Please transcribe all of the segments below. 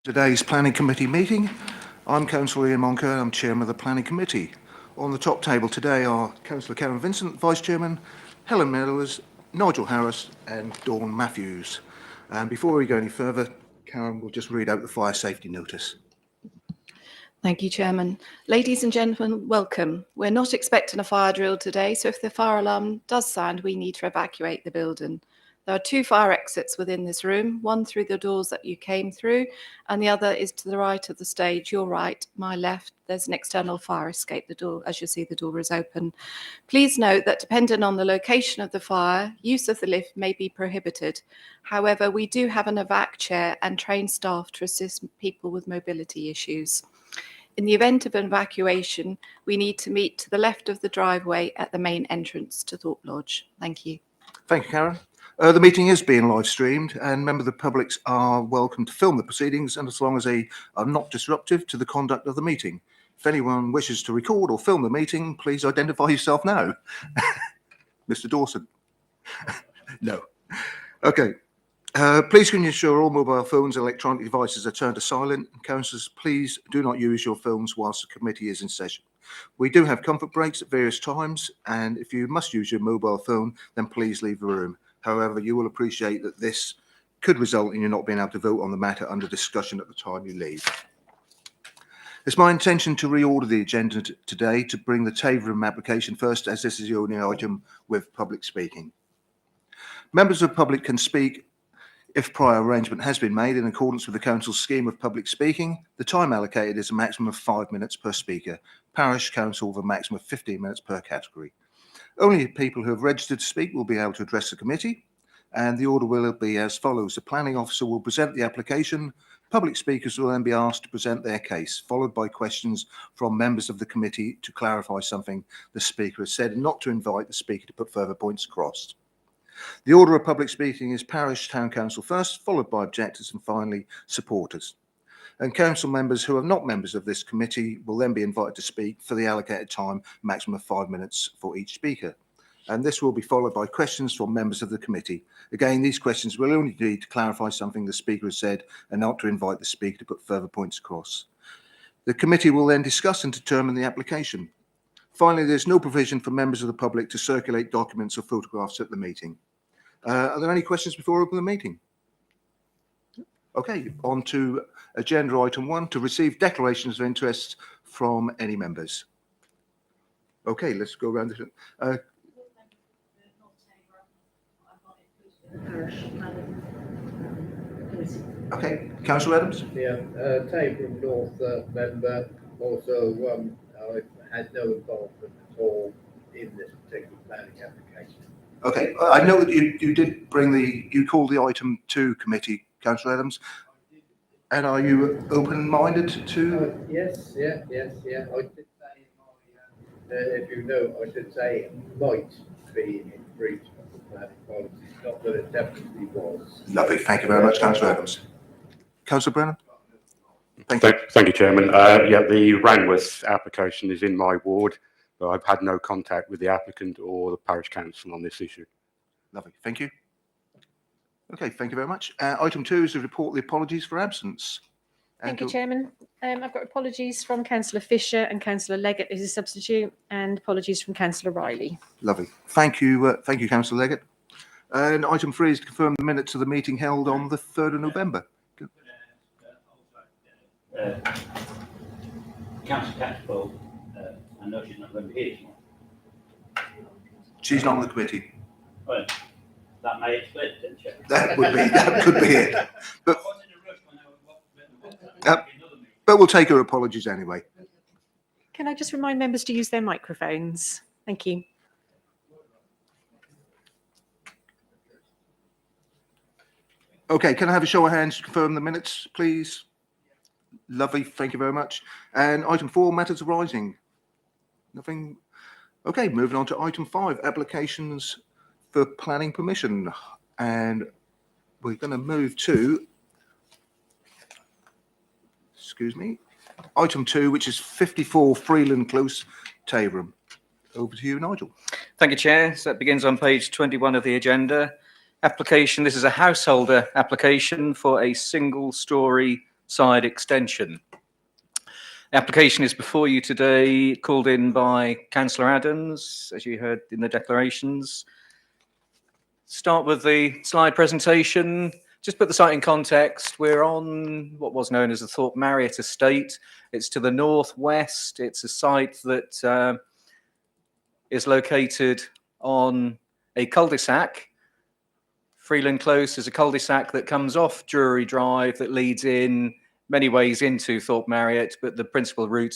Today's Planning Committee meeting. I'm Councillor Ian Moncur, I'm Chairman of the Planning Committee. On the top table today are Councillor Karen Vincent, Vice Chairman, Helen Mellors, Nigel Harris and Dawn Matthews. And before we go any further, Karen will just read out the fire safety notice. Thank you, Chairman. Ladies and gentlemen, welcome. We're not expecting a fire drill today, so if the fire alarm does sound, we need to evacuate the building. There are 2 fire exits within this room, one through the doors that you came through, and the other is to the right of the stage, your right, my left. There's an external fire escape. The door, as you see, the door is open. Please note that depending on the location of the fire, use of the lift may be prohibited. However, we do have an evac chair and trained staff to assist people with mobility issues. In the event of an evacuation, we need to meet to the left of the driveway at the main entrance to Thorpe Lodge. Thank you. Thank you, Karen. The meeting is being live streamed and members of the public are welcome to film the proceedings, and as long as they are not disruptive to the conduct of the meeting. If anyone wishes to record or film the meeting, please identify yourself now. Mr. Dawson. No. Okay. Please can you ensure all mobile phones and electronic devices are turned to silent. Councillors, please do not use your phones whilst the committee is in session. We do have comfort breaks at various times, and if you must use your mobile phone, then please leave the room. However, you will appreciate that this could result in you not being able to vote on the matter under discussion at the time you leave. It's my intention to reorder the agenda today to bring the Taveram application first, as this is the only item with public speaking. Members of the public can speak if prior arrangement has been made in accordance with the Council's scheme of public speaking. The time allocated is a maximum of 5 minutes per speaker. Parish Council with a maximum of 15 minutes per category. Only people who have registered to speak will be able to address the committee, and the order will be as follows. The planning officer will present the application. Public speakers will then be asked to present their case, followed by questions from members of the committee to clarify something the speaker has said and not to invite the speaker to put further points across. The order of public speaking is Parish Town Council first, followed by objectors and finally supporters. And council members who are not members of this committee will then be invited to speak for the allocated time, maximum of 5 minutes for each speaker. And this will be followed by questions from members of the committee. Again, these questions will only be to clarify something the speaker has said and not to invite the speaker to put further points across. The committee will then discuss and determine the application. Finally, there's no provision for members of the public to circulate documents or photographs at the meeting. Are there any questions before we open the meeting? Okay, on to agenda item 1, to receive declarations of interest from any members. Okay, let's go around this. Okay, Councillor Adams. Yeah, Taveram North member. Also, I had no involvement at all in this particular planning application. Okay, I know that you did bring you called the item to committee, Councillor Adams. And are you open-minded to? Yes. I did say in my, if you know, I should say it might be in breach of the planning policy, not that it definitely was. Lovely, thank you very much, Councillor Adams. Councillor Brennan? Thank you, Chairman. Yeah, the Ranworth application is in my ward, but I've had no contact with the applicant or the parish council on this issue. Lovely, thank you. Okay, thank you very much. Item 2 is to report the apologies for absence. Thank you, Chairman. I've got apologies from Councillor Fisher and Councillor Leggett, who's a substitute, and apologies from Councillor Riley. Lovely. Thank you, Councillor Leggett. And item 3 is to confirm the minutes of the meeting held on the 3rd of November. Councillor Catchpole, I know she's not going to be here tomorrow. She's not on the committee. Well, that may explain it, didn't you? That could be it. But we'll take her apologies anyway. Can I just remind members to use their microphones? Thank you. Okay, can I have a show of hands to confirm the minutes, please? Lovely, thank you very much. And item 4, matters arising. Nothing. Okay, moving on to item 5, applications for planning permission. And we're going to move to, item 2, which is 54 Freeland Close, Taveram. Over to you, Nigel. Thank you, Chair. So that begins on page 21 of the agenda. Application, this is a householder application for a single-storey side extension. The application is before you today, called in by Councillor Adams, as you heard in the declarations. Start with the slide presentation. Just put the site in context. We're on what was known as the Thorpe Marriott estate. It's to the northwest. It's a site that is located on a cul-de-sac. Freeland Close is a cul-de-sac that comes off Drury Drive that leads in many ways into Thorpe Marriott, but the principal route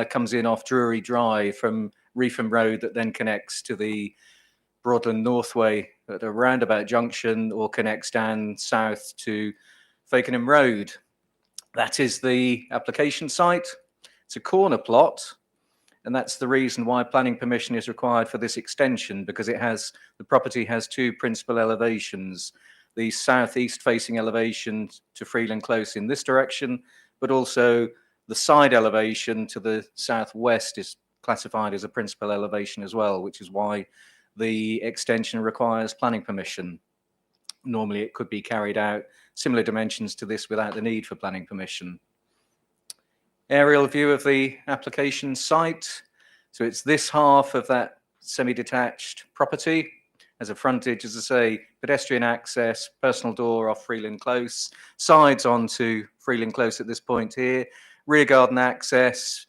comes in off Drury Drive from Reefham Road that then connects to the Broadland Northway at a roundabout junction or connects down south to Fakenham Road. That is the application site. It's a corner plot, and that's the reason why planning permission is required for this extension, because the property has two principal elevations. The southeast facing elevation to Freeland Close in this direction, but also the side elevation to the southwest is classified as a principal elevation as well, which is why the extension requires planning permission. Normally it could be carried out similar dimensions to this without the need for planning permission. Aerial view of the application site. So it's this half of that semi-detached property. As a frontage, as I say, pedestrian access, personal door off Freeland Close, sides onto Freeland Close at this point here, rear garden access,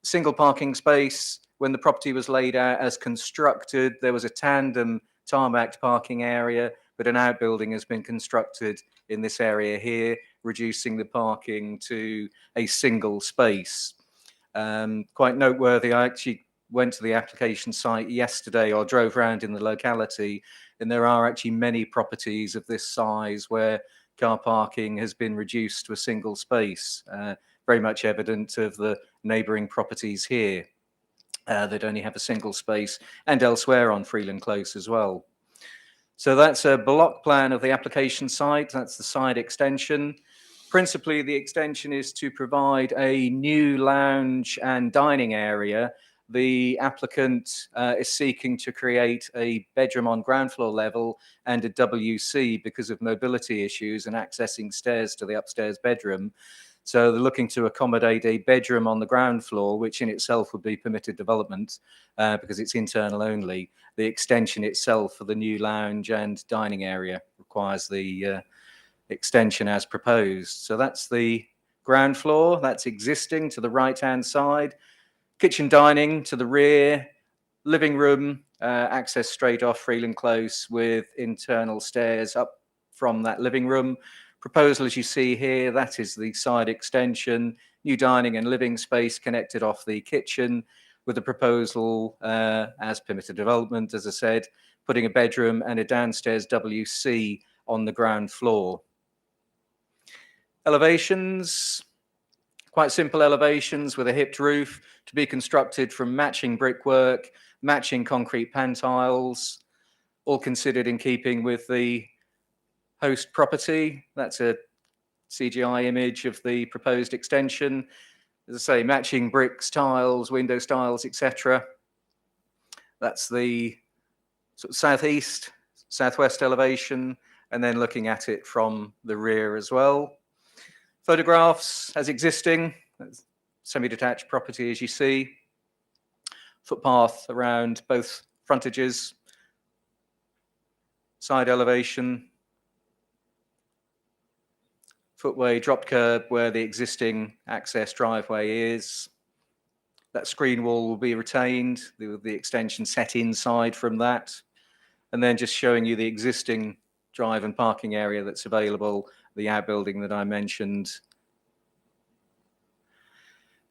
single parking space. When the property was laid out as constructed, there was a tandem tarmac parking area, but an outbuilding has been constructed in this area here, reducing the parking to a single space. Quite noteworthy, I actually went to the application site yesterday, or drove around in the locality, and there are actually many properties of this size where car parking has been reduced to a single space, very much evident of the neighbouring properties here that only have a single space, and elsewhere on Freeland Close as well. So that's a block plan of the application site. That's the side extension. Principally, the extension is to provide a new lounge and dining area. The applicant is seeking to create a bedroom on ground floor level and a WC because of mobility issues and accessing stairs to the upstairs bedroom. So they're looking to accommodate a bedroom on the ground floor, which in itself would be permitted development because it's internal only. The extension itself for the new lounge and dining area requires the extension as proposed. So that's the ground floor. That's existing to the right-hand side. Kitchen dining to the rear. Living room, access straight off Freeland Close with internal stairs up from that living room. Proposal, as you see here, that is the side extension, new dining and living space connected off the kitchen with the proposal as permitted development, as I said, putting a bedroom and a downstairs WC on the ground floor. Elevations, quite simple elevations with a hipped roof to be constructed from matching brickwork, matching concrete pan tiles, all considered in keeping with the host property. That's a CGI image of the proposed extension. As I say, matching bricks, tiles, window styles, etc. That's the sort of southeast, southwest elevation, and then looking at it from the rear as well. Photographs as existing, semi-detached property as you see. Footpath around both frontages, side elevation, footway, drop curb where the existing access driveway is. That screen wall will be retained, the extension set inside from that. And then just showing you the existing drive and parking area that's available, the outbuilding that I mentioned.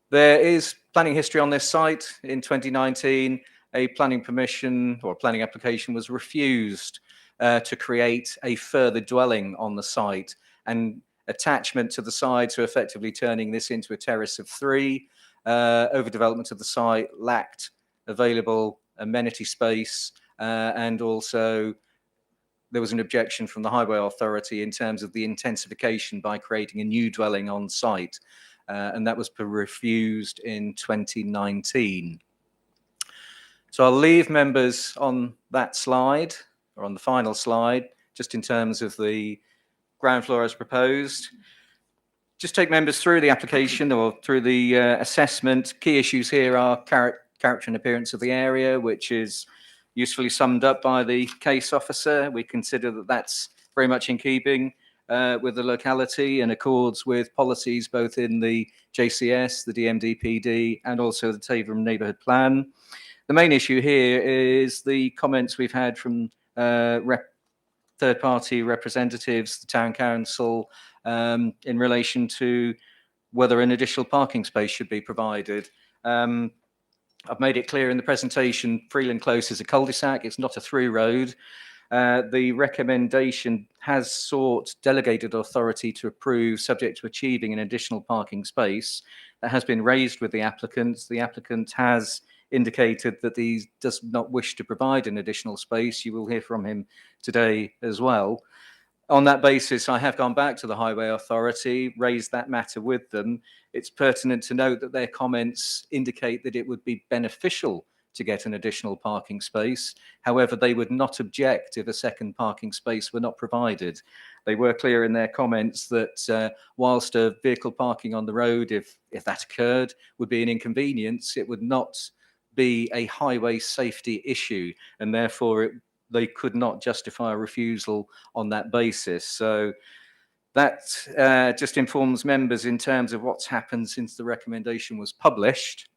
There is planning history on this site. In 2019, a planning permission or planning application was refused to create a further dwelling on the site, and attachment to the side, so effectively turning this into a terrace of 3. Overdevelopment of the site lacked available amenity space, and also there was an objection from the Highway Authority in terms of the intensification by creating a new dwelling on site, and that was refused in 2019. So I'll leave members on that slide, or on the final slide, just in terms of the ground floor as proposed. just take members through the application or through the assessment. Key issues here are character and appearance of the area, which is usefully summed up by the case officer. We consider that that's very much in keeping with the locality and accords with policies both in the JCS, the DMDPD, and also the Tavorham Neighbourhood Plan. The main issue here is the comments we've had from third-party representatives, the Town Council, in relation to whether an additional parking space should be provided. I've made it clear in the presentation, Freeland Close is a cul-de-sac, it's not a through road. The recommendation has sought delegated authority to approve, subject to achieving an additional parking space. That has been raised with the applicant. The applicant has indicated that he does not wish to provide an additional space. You will hear from him today as well. On that basis, I have gone back to the Highway Authority, raised that matter with them. It's pertinent to note that their comments indicate that it would be beneficial to get an additional parking space. However, they would not object if a second parking space were not provided. They were clear in their comments that whilst a vehicle parking on the road, if that occurred, would be an inconvenience, it would not be a highway safety issue, and therefore they could not justify a refusal on that basis. So that just informs members in terms of what's happened since the recommendation was published.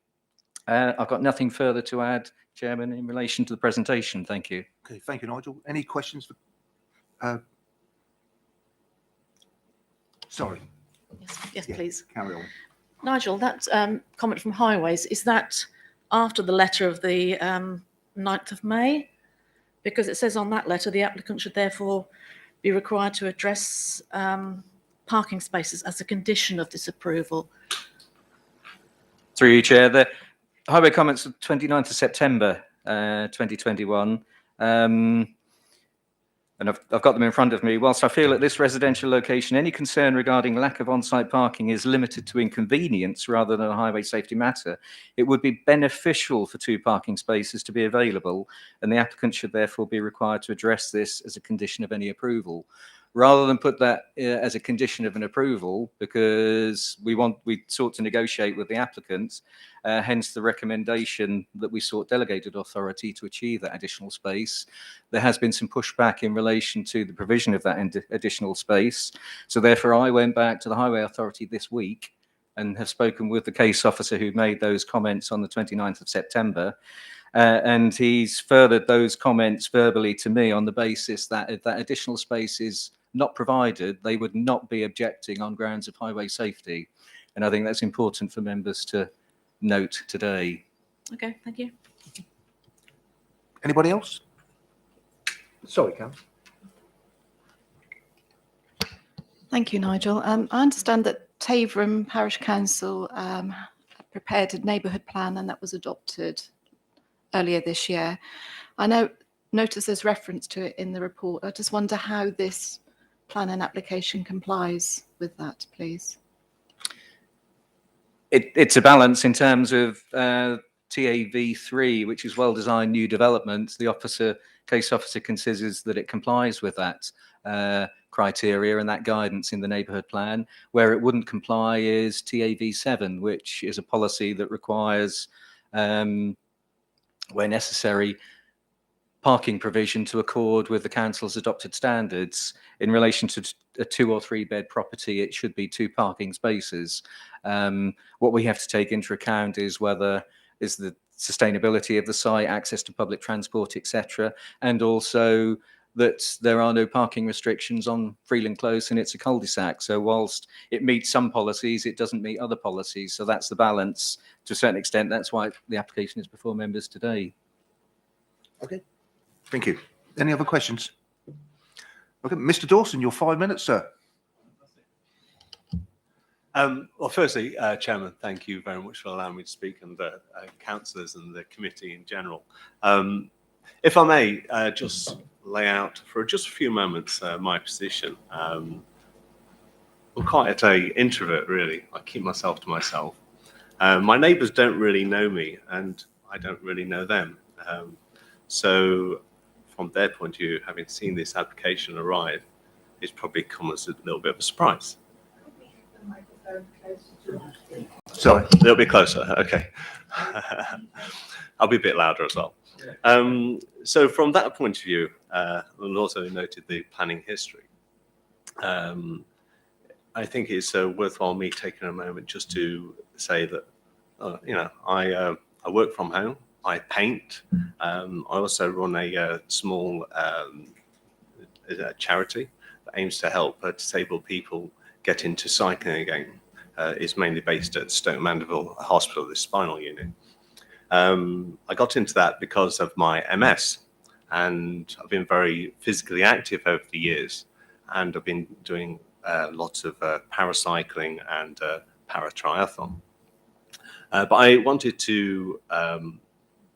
I've got nothing further to add, Chairman, in relation to the presentation. Thank you. Okay, thank you, Nigel. Any questions? Sorry. Yes, Yeah, please. carry on. Nigel, that comment from Highways, is that after the letter of the 9th of May? Because it says on that letter, the applicant should therefore be required to address parking spaces as a condition of this approval. Through you, Chair. The highway comments of 29th of September 2021. And I've got them in front of me. Whilst I feel at this residential location, any concern regarding lack of on-site parking is limited to inconvenience rather than a highway safety matter, it would be beneficial for 2 parking spaces to be available, and the applicant should therefore be required to address this as a condition of any approval. Rather than put that as a condition of an approval, because we sought to negotiate with the applicant, hence the recommendation that we sought delegated authority to achieve that additional space. There has been some pushback in relation to the provision of that additional space. So therefore, I went back to the Highway Authority this week and have spoken with the case officer who made those comments on the 29th of September. And he's furthered those comments verbally to me on the basis that if that additional space is not provided, they would not be objecting on grounds of highway safety. And I think that's important for members to note today. Okay, thank you. Anybody else? Sorry, Cam. Thank you, Nigel. I understand that Tavorham Parish Council prepared a neighbourhood plan and that was adopted earlier this year. I notice there's reference to it in the report. I just wonder how this plan and application complies with that, please. It's a balance in terms of TAV3, which is well-designed new development. The case officer considers that it complies with that criteria and that guidance in the neighbourhood plan. Where it wouldn't comply is TAV7, which is a policy that requires, where necessary, parking provision to accord with the council's adopted standards. In relation to a 2 or 3 bed property, it should be 2 parking spaces. What we have to take into account is the sustainability of the site, access to public transport, etc., and also that there are no parking restrictions on Freeland Close and it's a cul-de-sac. So whilst it meets some policies, it doesn't meet other policies. So that's the balance to a certain extent. That's why the application is before members today. Okay, thank you. Any other questions? Okay, Mr. Dawson, your 5 minutes, sir. Well, firstly, Chairman, thank you very much for allowing me to speak, and the councillors and the committee in general. If I may just lay out for just a few moments my position. I'm quite an introvert, really. I keep myself to myself. My neighbours don't really know me, and I don't really know them. So from their point of view, having seen this application arrive, it's probably come as a little bit of a surprise. Sorry. A little bit closer. Okay. I'll be a bit louder as well. So from that point of view, and also noted the planning history, I think it's worthwhile me taking a moment just to say that, I work from home. I paint. I also run a small charity that aims to help disabled people get into cycling again. It's mainly based at Stoke Mandeville Hospital, the spinal unit. I got into that because of my MS, and I've been very physically active over the years, and I've been doing lots of paracycling and paratriathlon. But I wanted to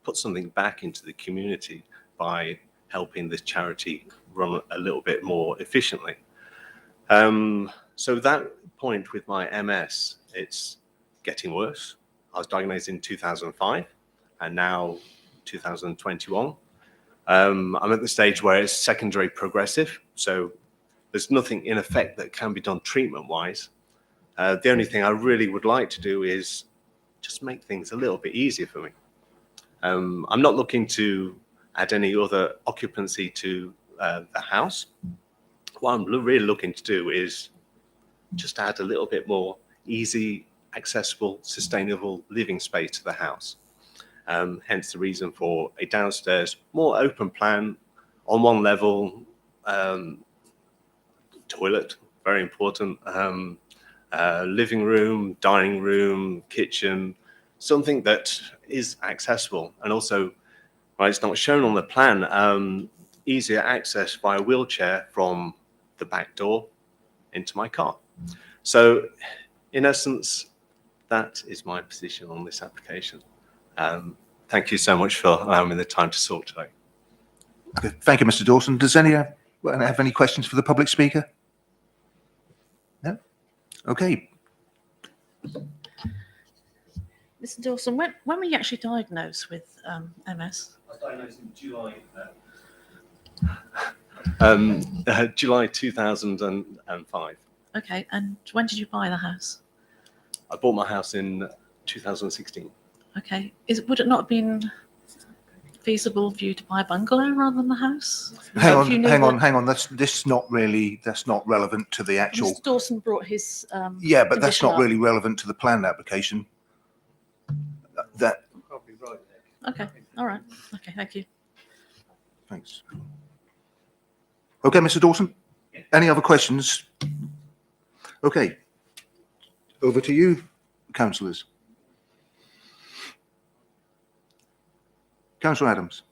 put something back into the community by helping this charity run a little bit more efficiently. So that point with my MS, it's getting worse. I was diagnosed in 2005 and now 2021. I'm at the stage where it's secondary progressive. So there's nothing in effect that can be done treatment-wise. The only thing I really would like to do is just make things a little bit easier for me. I'm not looking to add any other occupancy to the house. What I'm really looking to do is just add a little bit more easy, accessible, sustainable living space to the house. Hence the reason for a downstairs, more open plan, on one level, toilet, very important, living room, dining room, kitchen, something that is accessible. And also, well, it's not shown on the plan, easier access via wheelchair from the back door into my car. So in essence, that is my position on this application. Thank you so much for allowing me the time to talk today. Okay. Thank you, Mr. Dawson. Does anyone have any questions for the public speaker? No? Okay. Mr. Dawson, when were you actually diagnosed with MS? I was diagnosed in July. July 2005. Okay, and when did you buy the house? I bought my house in 2016. Okay, would it not have been feasible for you to buy a bungalow rather than the house? Hang on. That's not relevant to the actual. Mr. Dawson brought his. Yeah, but that's condition not up. really relevant to the planned application. That. Probably right, Nick. Okay, all right. Okay, thank you. Thanks. Okay, Mr. Dawson. Any other questions? Okay. Over to you, councillors. Councillor Adams.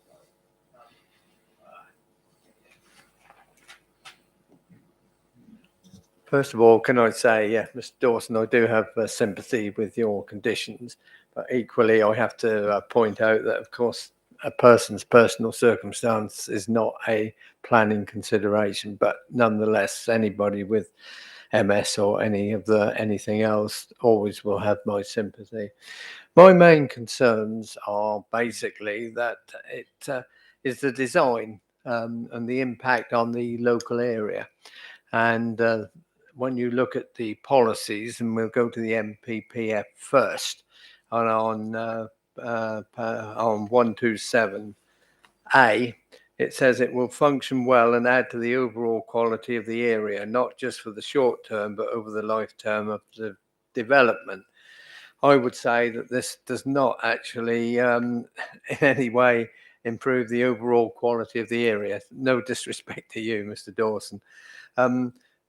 First of all, can I say, yeah, Mr. Dawson, I do have sympathy with your conditions, but equally I have to point out that, of course, a person's personal circumstance is not a planning consideration, but nonetheless, anybody with MS or anything else always will have my sympathy. My main concerns are basically that it is the design and the impact on the local area. And when you look at the policies, and we'll go to the MPPF first, on 127A, it says it will function well and add to the overall quality of the area, not just for the short term, but over the lifetime of the development. I would say that this does not actually in any way improve the overall quality of the area. No disrespect to you, Mr. Dawson.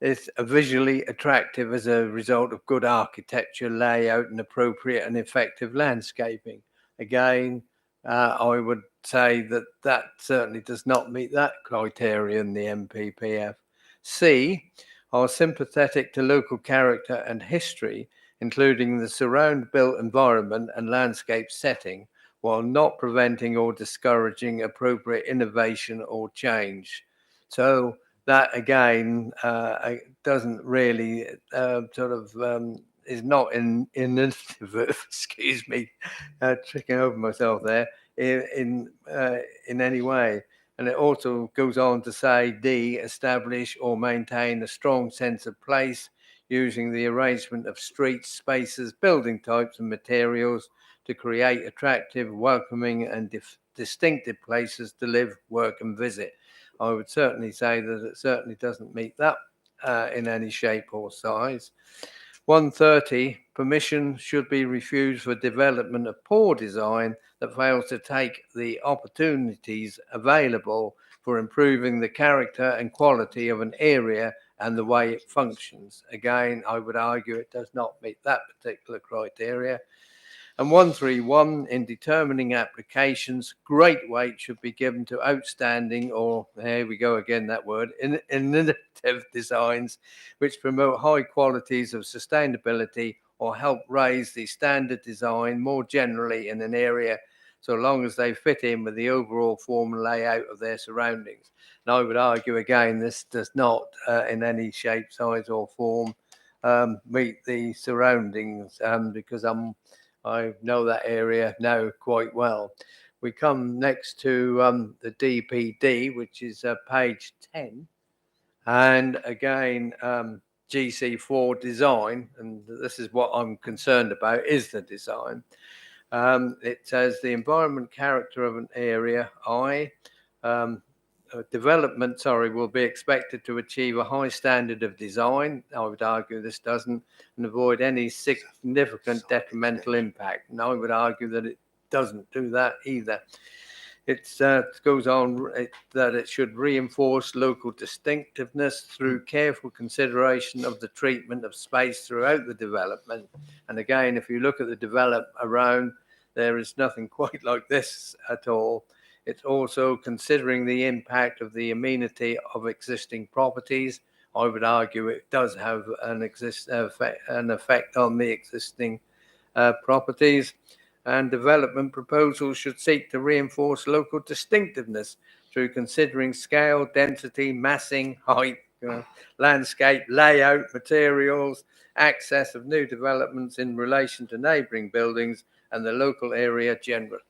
It's visually attractive as a result of good architecture, layout, and appropriate and effective landscaping. Again, I would say that certainly does not meet that criteria in the MPPF. C, are sympathetic to local character and history, including the surround built environment and landscape setting, while not preventing or discouraging appropriate innovation or change. So that again doesn't really is not in excuse me, tricking over myself there in any way. And it also goes on to say D, establish or maintain a strong sense of place, using the arrangement of streets, spaces, building types and materials to create attractive, welcoming and distinctive places to live, work and visit. I would certainly say that it certainly doesn't meet that in any shape or size. 130, permission should be refused for development of poor design that fails to take the opportunities available for improving the character and quality of an area and the way it functions. Again, I would argue it does not meet that particular criteria. And 131, in determining applications, great weight should be given to outstanding, or here we go again, that word, innovative designs which promote high qualities of sustainability or help raise the standard design more generally in an area, so long as they fit in with the overall form and layout of their surroundings. And I would argue again, this does not in any shape, size or form meet the surroundings because I know that area now quite well. We come next to the DPD, which is page 10. And again, GC4 design, and this is what I'm concerned about, is the design. It says the environment character of an area, development, will be expected to achieve a high standard of design. I would argue this doesn't, and avoid any significant detrimental impact. And I would argue that it doesn't do that either. It goes on that it should reinforce local distinctiveness through careful consideration of the treatment of space throughout the development. And again, if you look at the develop around, there is nothing quite like this at all. It's also considering the impact of the amenity of existing properties. I would argue it does have an effect on the existing properties. And development proposals should seek to reinforce local distinctiveness through considering scale, density, massing, height, landscape, layout, materials, access of new developments in relation to neighbouring buildings and the local area generally.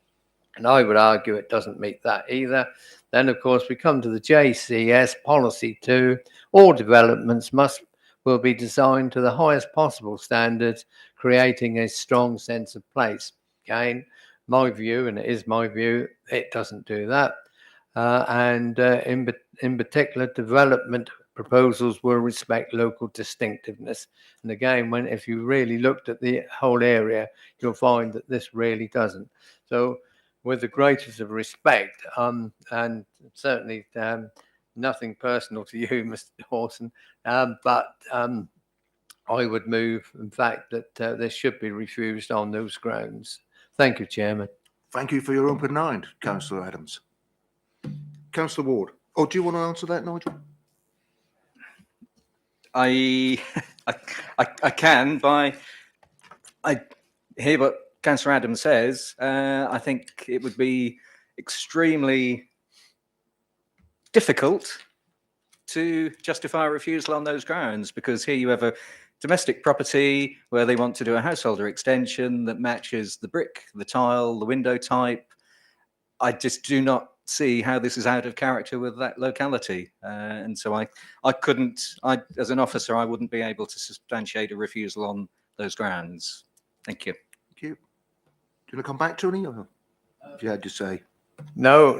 And I would argue it doesn't meet that either. Then, of course, we come to the JCS policy 2. All developments will be designed to the highest possible standards, creating a strong sense of place. Again, my view, and it is my view, it doesn't do that. In particular, development proposals will respect local distinctiveness. And again, if you really looked at the whole area, you'll find that this really doesn't. So, with the greatest of respect, and certainly nothing personal to you, Mr. Dawson, but I would move, in fact, that this should be refused on those grounds. Thank you, Chairman. Thank you for your open mind, Councillor Adams. Councillor Ward. Oh, do you want to answer that, Nigel? I can. I hear what Councillor Adams says. I think it would be extremely difficult to justify a refusal on those grounds, because here you have a domestic property where they want to do a householder extension that matches the brick, the tile, the window type. I just do not see how this is out of character with that locality. And so I couldn't, as an officer, I wouldn't be able to substantiate a refusal on those grounds. Thank you. Thank you. Do you want to come back, Tony? Or if you had to say? No,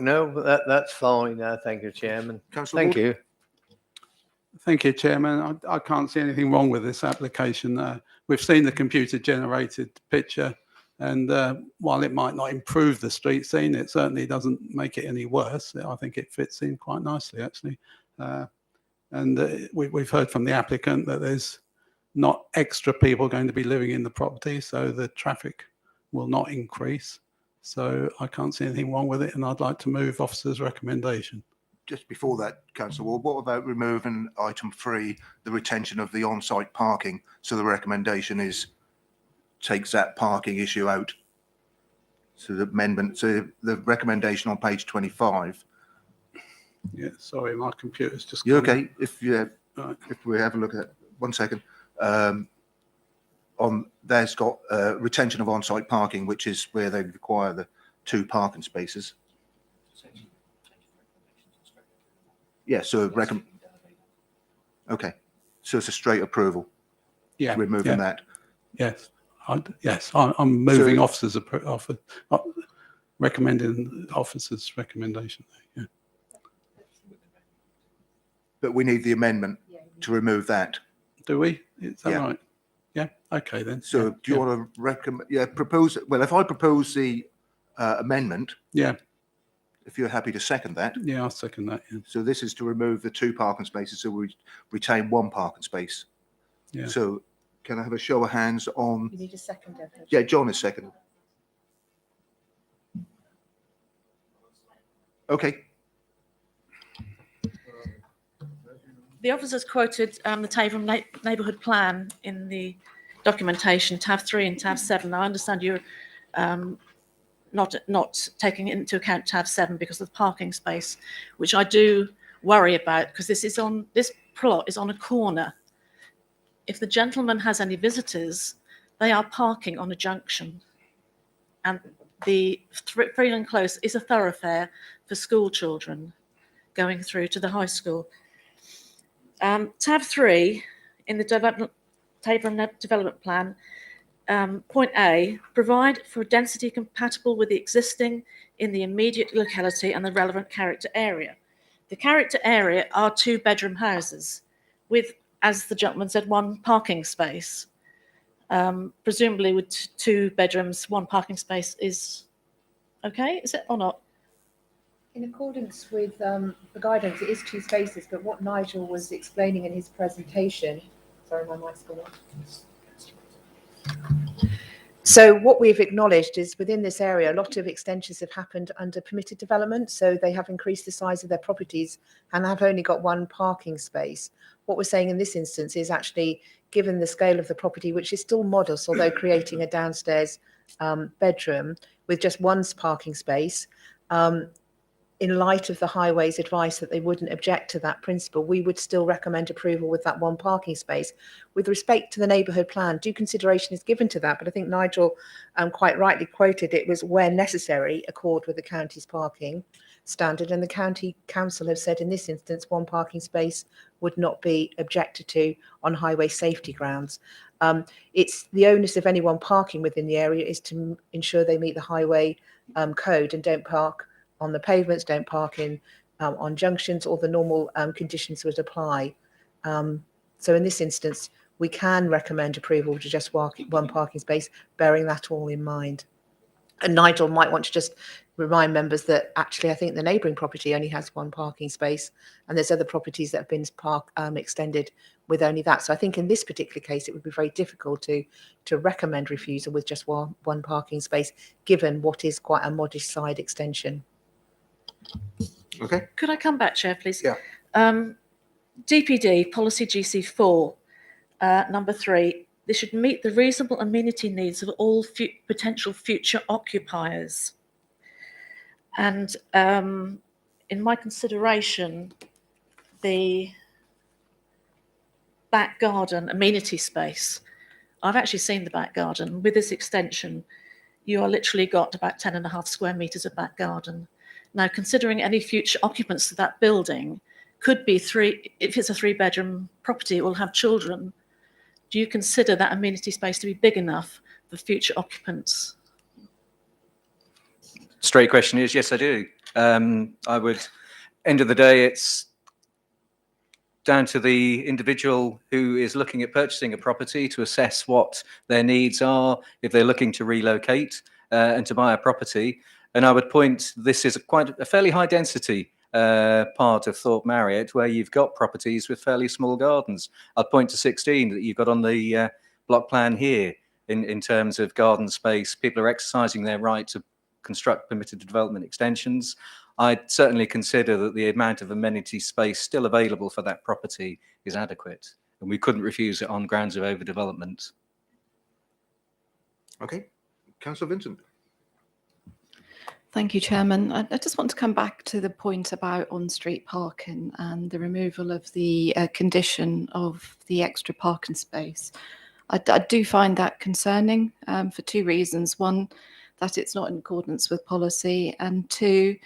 that's fine. Thank you, Chairman. Councillor Thank Ward? you. Thank you, Chairman. I can't see anything wrong with this application. We've seen the computer-generated picture, and while it might not improve the street scene, it certainly doesn't make it any worse. I think it fits in quite nicely, actually. We've heard from the applicant that there's not extra people going to be living in the property, so the traffic will not increase. So I can't see anything wrong with it, and I'd like to move officer's recommendation. Just before that, Councillor Ward, what about removing item 3, the retention of the on-site parking? So the recommendation is takes that parking issue out. So the amendment, so the recommendation on page 25. Yeah, sorry, my computer's just. You okay? If we have a look at 1 second, there's got retention of on-site parking, which is where they require the 2 parking spaces. Yeah, so okay, so it's a straight approval. Yeah. removing yeah. that. Yes. I'm moving recommending officers' recommendation. Yeah. But we need the amendment to remove that. Do we? Is that Yeah. right? Yeah. Okay then. So yeah. do you want to recommend? Yeah, propose. Well, if I propose the amendment, Yeah. if you're happy to second that. Yeah, I'll second that. Yeah. So this is to remove the 2 parking spaces, so we retain 1 parking space. Yeah. So can I have a show of hands on? You need a second, David. Yeah, John is second. Okay. The officers quoted the Taven Neighbourhood Plan in the documentation, tab 3 and tab 7. I understand you're not taking into account tab 7 because of the parking space, which I do worry about because this plot is on a corner. If the gentleman has any visitors, they are parking on a junction. And the Freeland Close is a thoroughfare for school children going through to the high school. Tab 3 in the Taven Development Plan, point A, provide for density compatible with the existing in the immediate locality and the relevant character area. The character area are 2-bedroom houses with, as the gentleman said, 1 parking space. Presumably with 2 bedrooms, 1 parking space is okay, is it or not? In accordance with the guidance, it is 2 spaces, but what Nigel was explaining in his presentation, sorry, my mic's gone off. So what we've acknowledged is within this area, a lot of extensions have happened under permitted development. So they have increased the size of their properties and have only got 1 parking space. What we're saying in this instance is actually, given the scale of the property, which is still modest, although creating a downstairs bedroom with just 1 parking space, in light of the highway's advice that they wouldn't object to that principle, we would still recommend approval with that 1 parking space. With respect to the neighbourhood plan, due consideration is given to that, but I think Nigel quite rightly quoted it was where necessary, accord with the county's parking standard, and the county council have said in this instance 1 parking space would not be objected to on highway safety grounds. It's the onus of anyone parking within the area is to ensure they meet the highway code and don't park on the pavements, don't park in on junctions, or the normal conditions would apply. So in this instance, we can recommend approval to just 1 parking space, bearing that all in mind. And Nigel might want to just remind members that actually I think the neighbouring property only has 1 parking space, and there's other properties that have been extended with only that. So I think in this particular case, it would be very difficult to recommend refusal with just one parking space, given what is quite a modest side extension. Okay. Could I come back, Chair, please? Yeah. DPD, policy GC4, number 3, this should meet the reasonable amenity needs of all potential future occupiers. And in my consideration, the back garden amenity space, I've actually seen the back garden. With this extension, you are literally got about 10.5 square metres of back garden. Now, considering any future occupants of that building could be 3, if it's a 3-bedroom property, it will have children. Do you consider that amenity space to be big enough for future occupants? Straight question is yes, I do. I would, end of the day, it's down to the individual who is looking at purchasing a property to assess what their needs are, if they're looking to relocate and to buy a property. And I would point, this is quite a fairly high density part of Thorpe Marriott, where you've got properties with fairly small gardens. I'd point to 16 that you've got on the block plan here in terms of garden space. People are exercising their right to construct permitted development extensions. I'd certainly consider that the amount of amenity space still available for that property is adequate, and we couldn't refuse it on grounds of overdevelopment. Okay. Councillor Vincent. Thank you, Chairman. I just want to come back to the point about Onstreet Parking and the removal of the condition of the extra parking space. I do find that concerning for 2 reasons. 1, that it's not in accordance with policy, and 2,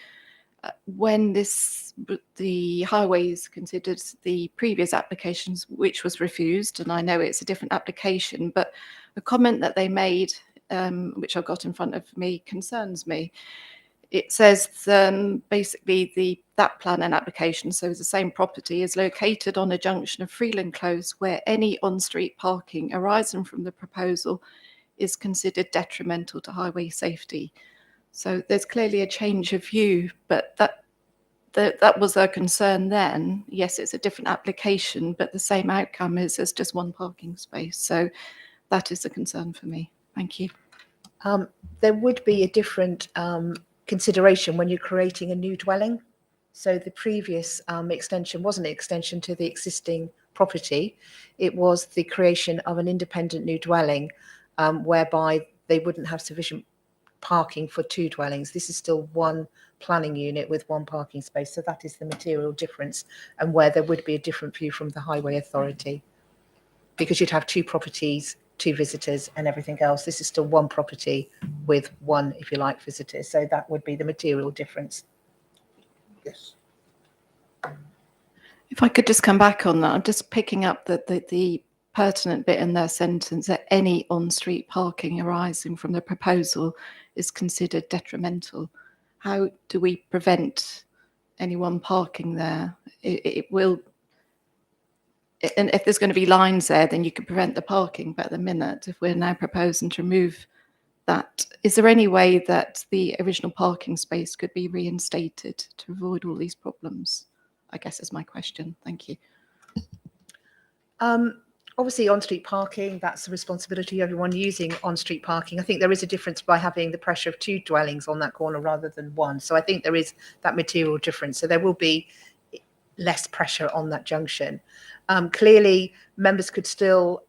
when the highways considered the previous applications, which was refused, and I know it's a different application, but a comment that they made, which I've got in front of me, concerns me. It says basically that plan and application, so the same property, is located on a junction of Freeland Close where any on-street parking arising from the proposal is considered detrimental to highway safety. So there's clearly a change of view, but that was a concern then. Yes, it's a different application, but the same outcome is there's just one parking space. So that is a concern for me. Thank you. There would be a different consideration when you're creating a new dwelling. So the previous extension wasn't an extension to the existing property. It was the creation of an independent new dwelling whereby they wouldn't have sufficient parking for two dwellings. This is still one planning unit with one parking space. So that is the material difference, and where there would be a different view from the Highway Authority, because you'd have two properties, two visitors and everything else. This is still one property with one, if you like, visitors. So that would be the material difference. Yes. If I could just come back on that, I'm just picking up that the pertinent bit in their sentence, that any on-street parking arising from the proposal is considered detrimental. How do we prevent anyone parking there? It will, and if there's going to be lines there, then you could prevent the parking. But at the minute, if we're now proposing to remove that, is there any way that the original parking space could be reinstated to avoid all these problems? I guess is my question. Thank you. Obviously, on-street parking, that's the responsibility of everyone using on-street parking. I think there is a difference by having the pressure of two dwellings on that corner rather than one. So I think there is that material difference. So there will be less pressure on that junction. Clearly, members could still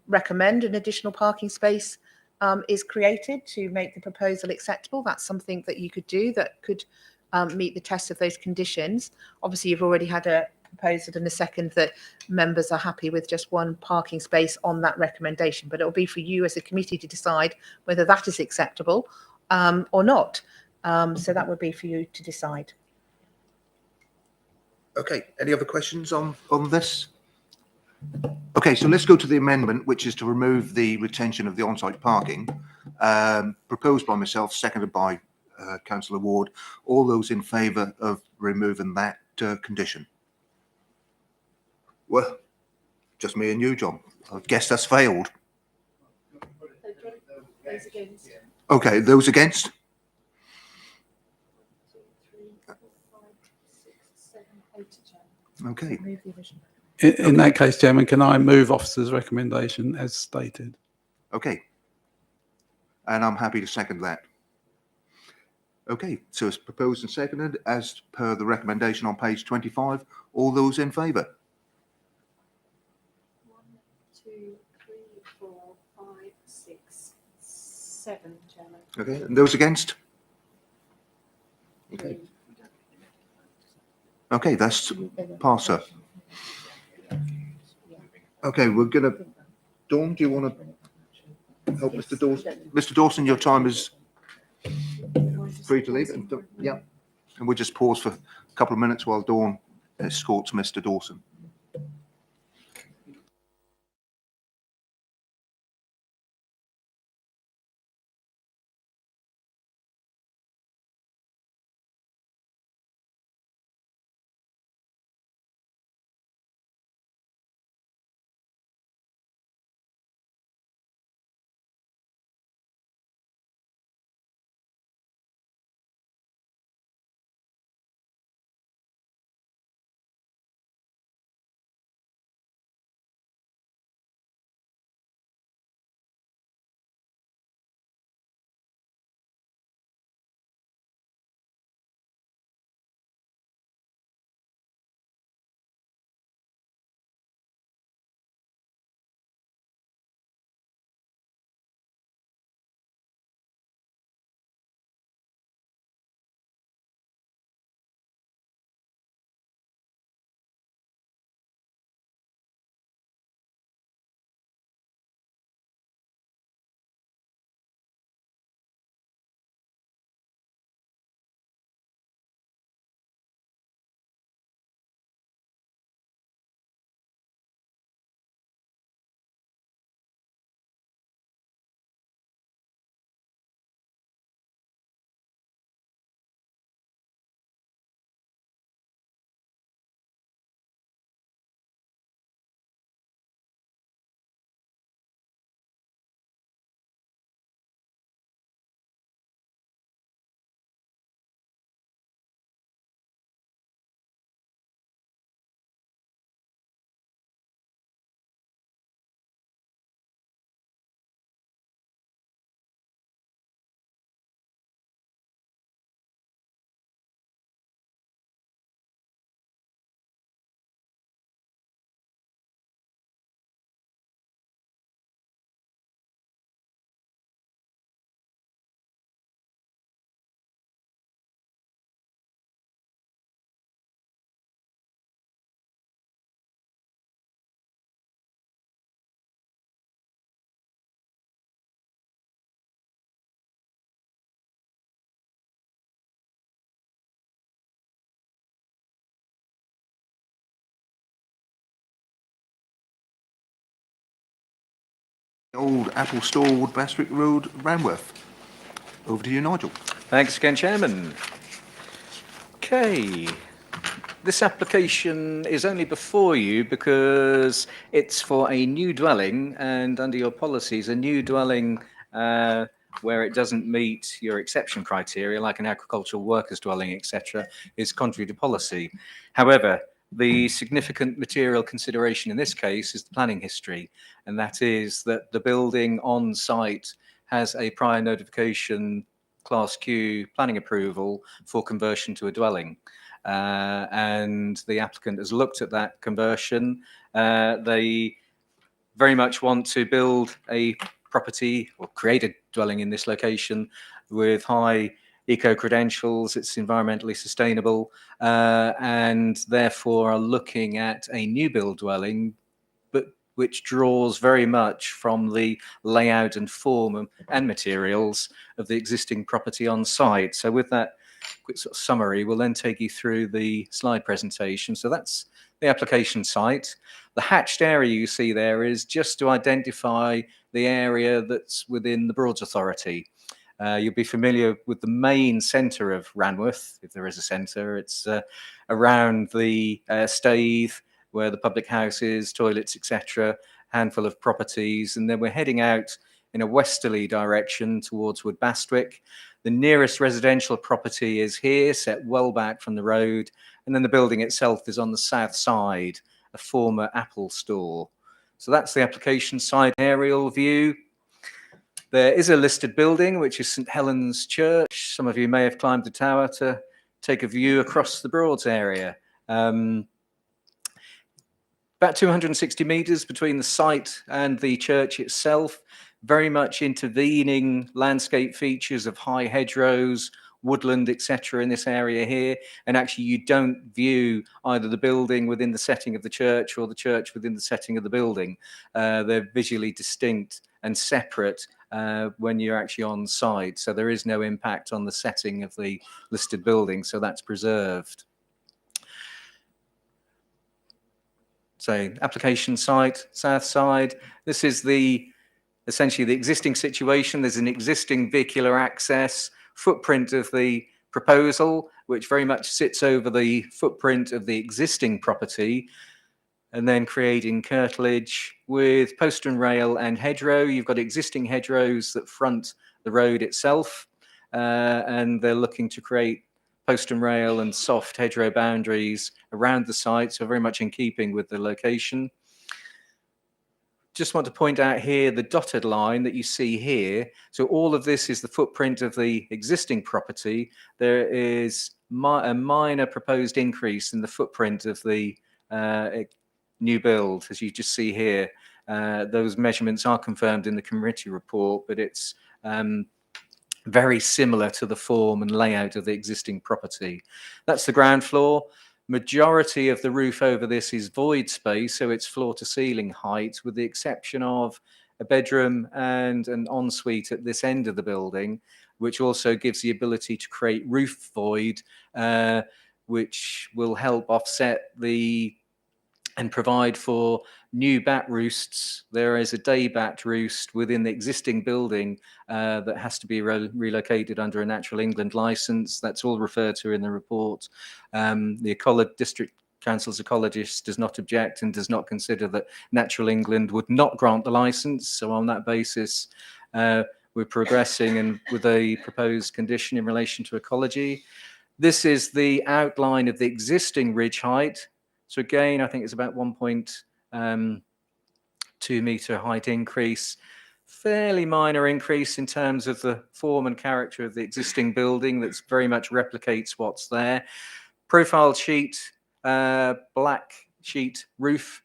recommend an additional parking space is created to make the proposal acceptable. That's something that you could do that could meet the test of those conditions. Obviously, you've already had a proposal in a second that members are happy with just one parking space on that recommendation, but it'll be for you as a committee to decide whether that is acceptable or not. So that would be for you to decide. Okay, any other questions on this? Okay, so let's go to the amendment, which is to remove the retention of the on-site parking, proposed by myself, seconded by Councillor Ward. All those in favour of removing that condition? Well, just me and you, John. I guess that's failed. Okay, those against? Okay. In that case, Chairman, can I move officer's recommendation as stated? Okay. And I'm happy to second that. Okay, so it's proposed and seconded as per the recommendation on page 25. All those in favour? 1, 2, 3, 4, 5, 6, 7, Chairman. Okay, and those against? Okay. Okay, that's passer. Okay, we're going to... Dawn, do you want to help Mr. Dawson? Mr. Dawson, your time is free to leave. Yeah. And we'll just pause for a couple of minutes while Dawn escorts Mr. Dawson. Old Apple Store, Woodbastwick Road, Ranworth. Over to you, Nigel. Thanks again, Chairman. Okay. This application is only before you because it's for a new dwelling, and under your policies, a new dwelling where it doesn't meet your exception criteria, like an agricultural workers dwelling, etc., is contrary to policy. However, the significant material consideration in this case is the planning history, and that is that the building on site has a prior notification Class Q planning approval for conversion to a dwelling. And the applicant has looked at that conversion. They very much want to build a property or create a dwelling in this location with high eco credentials. It's environmentally sustainable, and therefore are looking at a new build dwelling, but which draws very much from the layout and form and materials of the existing property on site. So with that quick sort of summary, we'll then take you through the slide presentation. So that's the application site. The hatched area you see there is just to identify the area that's within the Broads Authority. You'll be familiar with the main centre of Ranworth, if there is a centre. It's around the Stave, where the public house is, toilets, etc., handful of properties. And then we're heading out in a westerly direction towards Woodbastwick. The nearest residential property is here, set well back from the road. And then the building itself is on the south side, a former Apple store. So that's the application side aerial view. There is a listed building, which is St Helens Church. Some of you may have climbed the tower to take a view across the Broads area. About 260 metres between the site and the church itself. Very much intervening landscape features of high hedgerows, woodland, etc. in this area here. And actually you don't view either the building within the setting of the church or the church within the setting of the building. They're visually distinct and separate when you're actually on site. So there is no impact on the setting of the listed building. So that's preserved. So application site, south side. This is essentially the existing situation. There's an existing vehicular access footprint of the proposal, which very much sits over the footprint of the existing property, and then creating curtilage with post and rail and hedgerow. You've got existing hedgerows that front the road itself, and they're looking to create post and rail and soft hedgerow boundaries around the site, so very much in keeping with the location. Just want to point out here the dotted line that you see here. So all of this is the footprint of the existing property. There is a minor proposed increase in the footprint of the new build, as you just see here. Those measurements are confirmed in the committee report, but it's very similar to the form and layout of the existing property. That's the ground floor. Majority of the roof over this is void space, so it's floor to ceiling height, with the exception of a bedroom and an ensuite at this end of the building, which also gives the ability to create roof void, which will help offset and provide for new bat roosts. There is a day bat roost within the existing building that has to be relocated under a Natural England licence. That's all referred to in the report. The District Council's ecologist does not object and does not consider that Natural England would not grant the licence. So on that basis, we're progressing and with a proposed condition in relation to ecology. This is the outline of the existing ridge height. So again, I think it's about 1.2 metre height increase. Fairly minor increase in terms of the form and character of the existing building that's very much replicates what's there. Profile sheet, black sheet roof,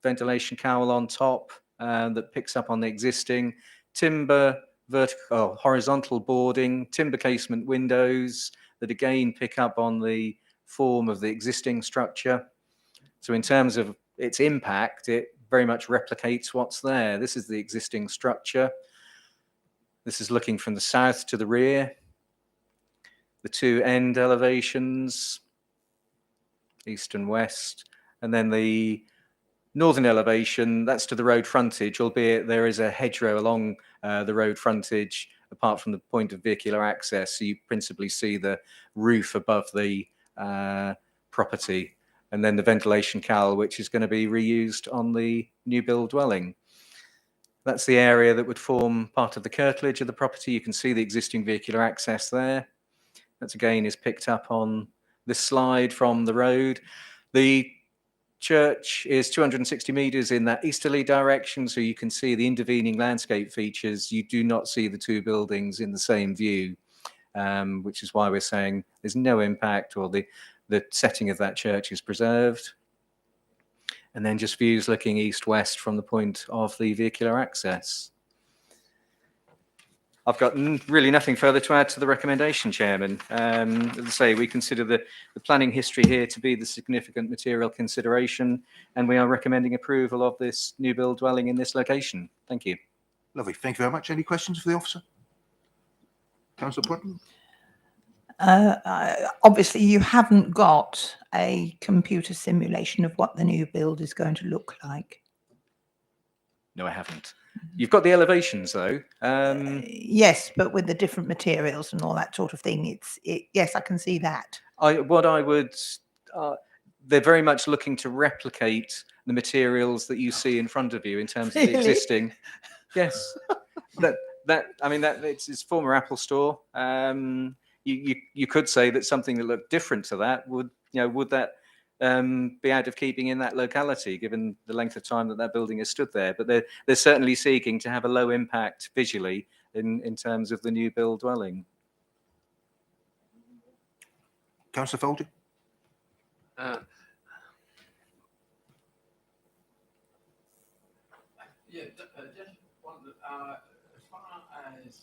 ventilation cowl on top that picks up on the existing. Timber, vertical, horizontal boarding, timber casement windows that again pick up on the form of the existing structure. So in terms of its impact, it very much replicates what's there. This is the existing structure. This is looking from the south to the rear. The two end elevations, east and west, and then the northern elevation, that's to the road frontage, albeit there is a hedgerow along the road frontage, apart from the point of vehicular access. So you principally see the roof above the property, and then the ventilation cowl, which is going to be reused on the new build dwelling. That's the area that would form part of the curtilage of the property. You can see the existing vehicular access there. That again is picked up on this slide from the road. The church is 260 metres in that easterly direction, so you can see the intervening landscape features. You do not see the two buildings in the same view, which is why we're saying there's no impact, or the setting of that church is preserved. And then just views looking east-west from the point of the vehicular access. I've got really nothing further to add to the recommendation, Chairman. As I say, we consider the planning history here to be the significant material consideration, and we are recommending approval of this new build dwelling in this location. Thank you. Lovely. Thank you very much. Any questions for the officer? Councillor Broadland? Obviously, you haven't got a computer simulation of what the new build is going to look like. No, I haven't. You've got the elevations, though. Yes, but with the different materials and all that sort of thing, yes, I can see that. They're very much looking to replicate the materials that you see in front of you in terms of the existing. Yes, it's former Apple Store. You could say that something that looked different to that would that be out of keeping in that locality, given the length of time that building has stood there. But they're certainly seeking to have a low impact visually in terms of the new build dwelling. Councillor Folger? Just wondered, as far as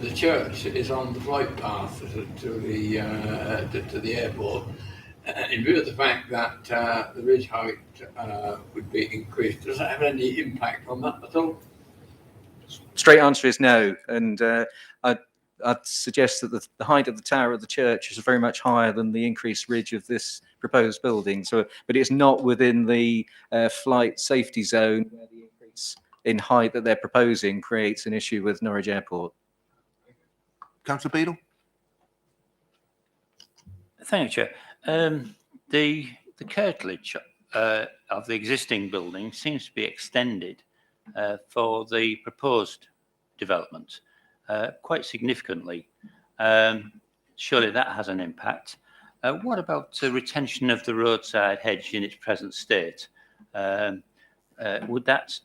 the church is on the flight path to the airport, in view of the fact that the ridge height would be increased, does that have any impact on that at all? Straight answer is no, and I'd suggest that the height of the tower of the church is very much higher than the increased ridge of this proposed building. But it's not within the flight safety zone where the increase in height that they're proposing creates an issue with Norwich Airport. Councillor Beadle? Thank you, Chair. The curtilage of the existing building seems to be extended for the proposed development quite significantly. Surely that has an impact. What about the retention of the roadside hedge in its present state? Would that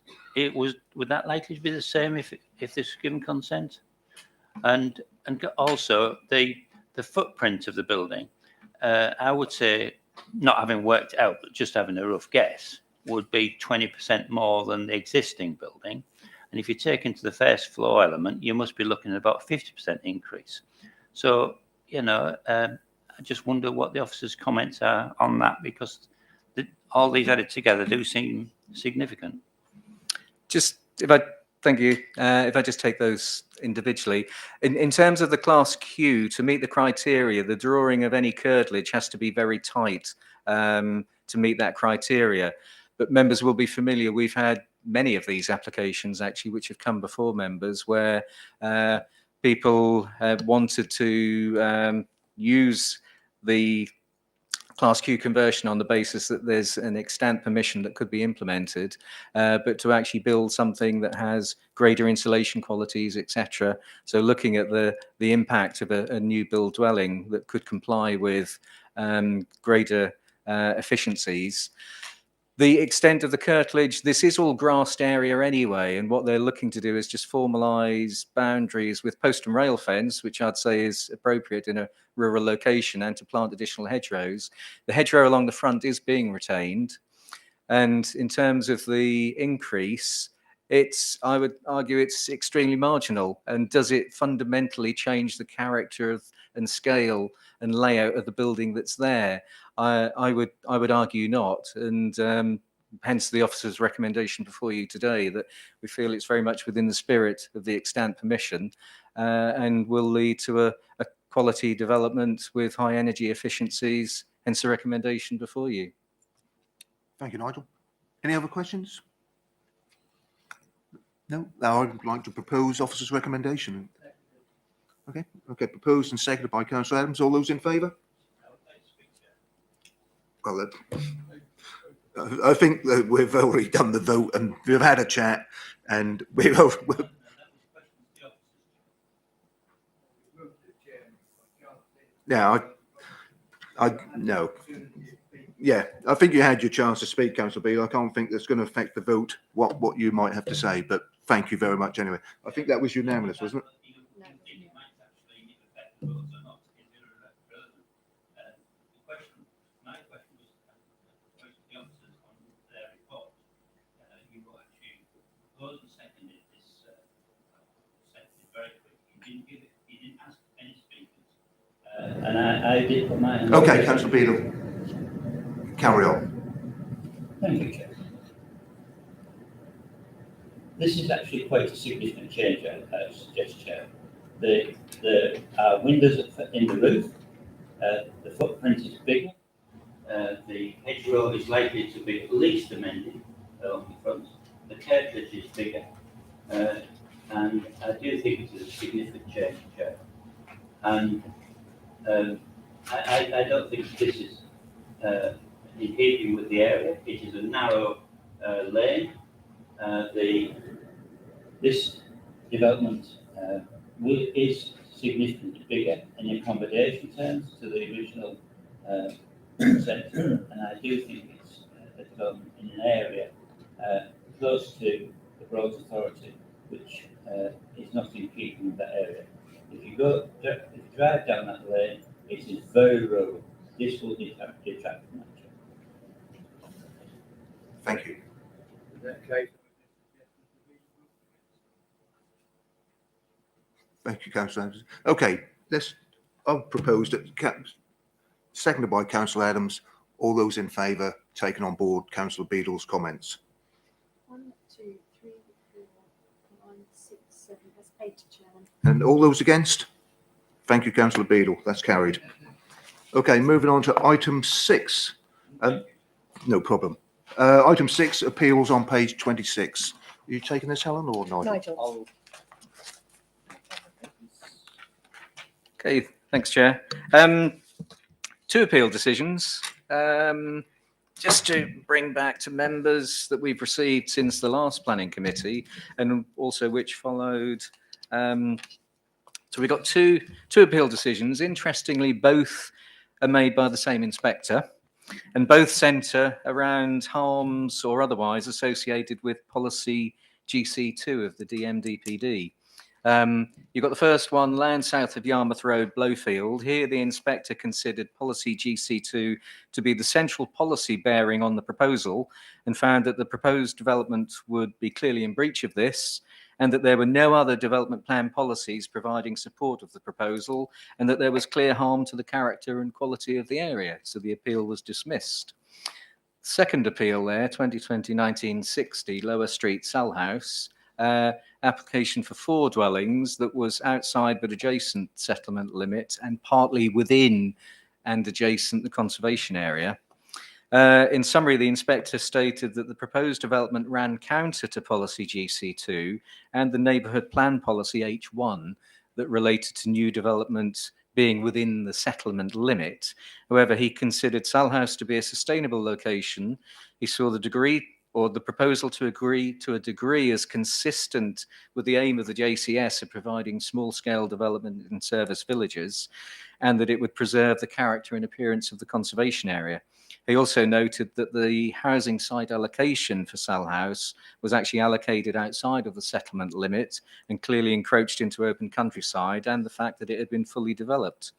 likely to be the same if this was given consent? And also the footprint of the building, I would say, not having worked out, but just having a rough guess, would be 20% more than the existing building. And if you take into the first floor element, you must be looking at about 50% increase. So, I just wonder what the officer's comments are on that, because all these added together do seem significant. Thank you. If I just take those individually, in terms of the Class Q, to meet the criteria, the drawing of any curtilage has to be very tight to meet that criteria. But members will be familiar, we've had many of these applications actually which have come before members where people wanted to use the Class Q conversion on the basis that there's an extant permission that could be implemented, but to actually build something that has greater insulation qualities, etc. So looking at the impact of a new build dwelling that could comply with greater efficiencies. The extent of the curtilage, this is all grassed area anyway, and what they're looking to do is just formalise boundaries with post and rail fence, which I'd say is appropriate in a rural location, and to plant additional hedgerows. The hedgerow along the front is being retained, and in terms of the increase, I would argue it's extremely marginal. And does it fundamentally change the character and scale and layout of the building that's there? I would argue not, and hence the officer's recommendation before you today, that we feel it's very much within the spirit of the extant permission and will lead to a quality development with high energy efficiencies, hence the recommendation before you. Thank you, Nigel. Any other questions? No? Now I'd like to propose officer's recommendation. Okay, proposed and seconded by Councillor Adams. All those in favour? Well, I think that we've already done the vote and we've had a chat and we've. Yeah, no. Yeah, I think you had your chance to speak, Councillor Beale. I can't think that's going to affect the vote, what you might have to say, but thank you very much anyway. I think that was unanimous, wasn't it? And I did put my hand. Okay, Councillor Beale, carry on. Thank you, Chair. This is actually quite a significant change, I suggest, Chair. The windows in the roof, the footprint is bigger, the hedgerow is likely to be at least amended along the front, the curtilage is bigger, and I do think it is a significant change, Chair. And I don't think this is in keeping with the area. It is a narrow lane. This development is significantly bigger in accommodation terms to the original centre, and I do think it's a development in an area close to the Broads Authority, which is not in keeping with that area. If you drive down that lane, it is very rural. This will detract from that. Thank you. Thank you, Councillor Adams. Okay, I'll propose that, seconded by Councillor Adams. All those in favour, taking on board Councillor Beadle's comments. 1, 2, 3, 4, 5, 6, 7. That's 8, Chairman. And all those against? Thank you, Councillor Beadle. That's carried. Okay, moving on to item 6. No problem. Item 6, appeals on page 26. Are you taking this, Helen, or Nigel? Nigel. Okay, thanks, Chair. 2 appeal decisions. Just to bring back to members that we've received since the last planning committee, and also which followed. So we got two appeal decisions. Interestingly, both are made by the same inspector, and both centre around harms or otherwise associated with policy GC2 of the DMDPD. You've got the first one, land south of Yarmouth Road, Blowfield. Here, the inspector considered policy GC2 to be the central policy bearing on the proposal and found that the proposed development would be clearly in breach of this, and that there were no other development plan policies providing support of the proposal, and that there was clear harm to the character and quality of the area. So the appeal was dismissed. Second appeal there, 2020-1960, Lower Street, Salhouse. Application for 4 dwellings that was outside but adjacent settlement limit and partly within and adjacent the conservation area. In summary, the inspector stated that the proposed development ran counter to policy GC2 and the Neighbourhood Plan policy H1 that related to new development being within the settlement limit. However, he considered Salhouse to be a sustainable location. He saw the proposal to agree to a degree as consistent with the aim of the JCS of providing small-scale development in service villages, and that it would preserve the character and appearance of the conservation area. He also noted that the housing site allocation for Salhouse was actually allocated outside of the settlement limit and clearly encroached into open countryside, and the fact that it had been fully developed.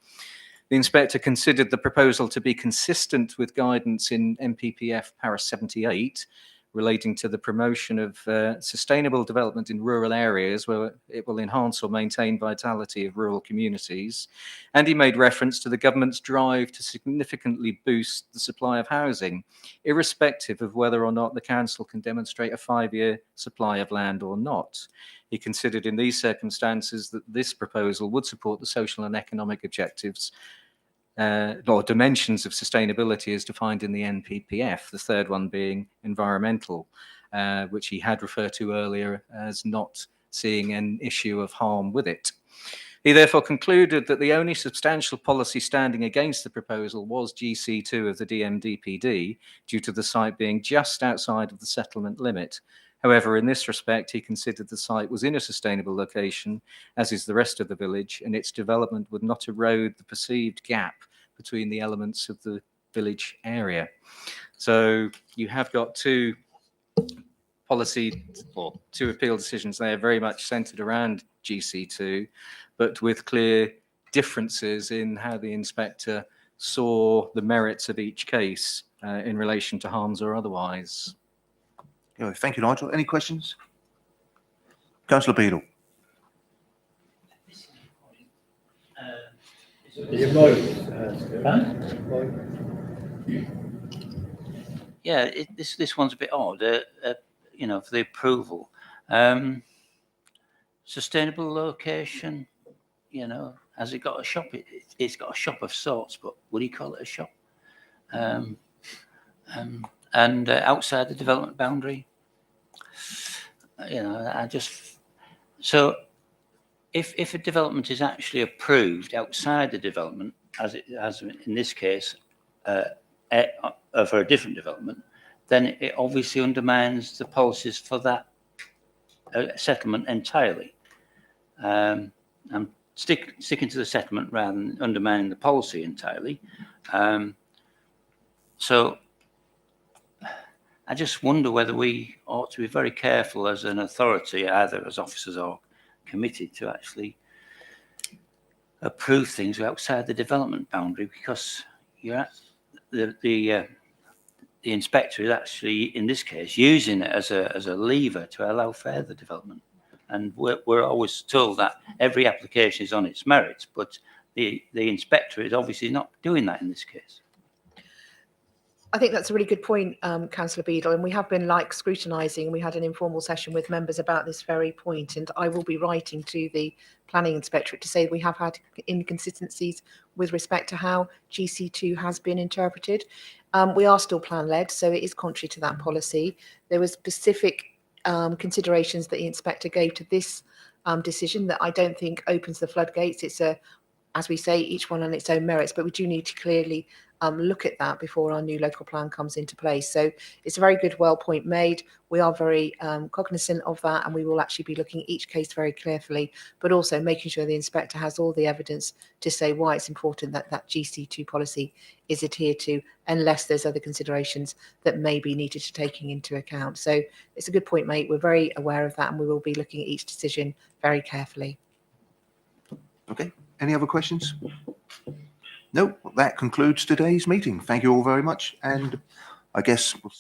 The inspector considered the proposal to be consistent with guidance in MPPF Para 78, relating to the promotion of sustainable development in rural areas where it will enhance or maintain vitality of rural communities. And he made reference to the government's drive to significantly boost the supply of housing, irrespective of whether or not the council can demonstrate a 5-year supply of land or not. He considered in these circumstances that this proposal would support the social and economic objectives or dimensions of sustainability as defined in the NPPF, the third one being environmental, which he had referred to earlier as not seeing an issue of harm with it. He therefore concluded that the only substantial policy standing against the proposal was GC2 of the DMDPD, due to the site being just outside of the settlement limit. However, in this respect, he considered the site was in a sustainable location, as is the rest of the village, and its development would not erode the perceived gap between the elements of the village area. So you have got two policy or two appeal decisions there very much centred around GC2, but with clear differences in how the inspector saw the merits of each case in relation to harms or otherwise. Thank you, Nigel. Any questions? Councillor Beadle. Yeah, this one's a bit odd, you know, for the approval. Sustainable location, you know, has it got a shop? It's got a shop of sorts, but would you call it a shop? And outside the development boundary, you know, so if a development is actually approved outside the development, as in this case, for a different development, then it obviously undermines the policies for that settlement entirely. I'm sticking to the settlement rather than undermining the policy entirely. So I just wonder whether we ought to be very careful as an authority, either as officers or committee, to actually approve things outside the development boundary, because you're at the inspector is actually, in this case, using it as a lever to allow further development. And we're always told that every application is on its merits, but the inspector is obviously not doing that in this case. I think that's a really good point, Councillor Beadle, and we have been scrutinising. We had an informal session with members about this very point, and I will be writing to the Planning Inspectorate to say we have had inconsistencies with respect to how GC2 has been interpreted. We are still plan-led, so it is contrary to that policy. There were specific considerations that the inspector gave to this decision that I don't think opens the floodgates. It's as we say, each one on its own merits, but we do need to clearly look at that before our new local plan comes into place. So it's a very good, point made. We are very cognizant of that, and we will actually be looking at each case very carefully, but also making sure the inspector has all the evidence to say why it's important that that GC2 policy is adhered to, unless there's other considerations that may be needed to taking into account. So it's a good point, mate. We're very aware of that, and we will be looking at each decision very carefully. Okay. Any other questions? No, that concludes today's meeting. Thank you all very much. And I guess we'll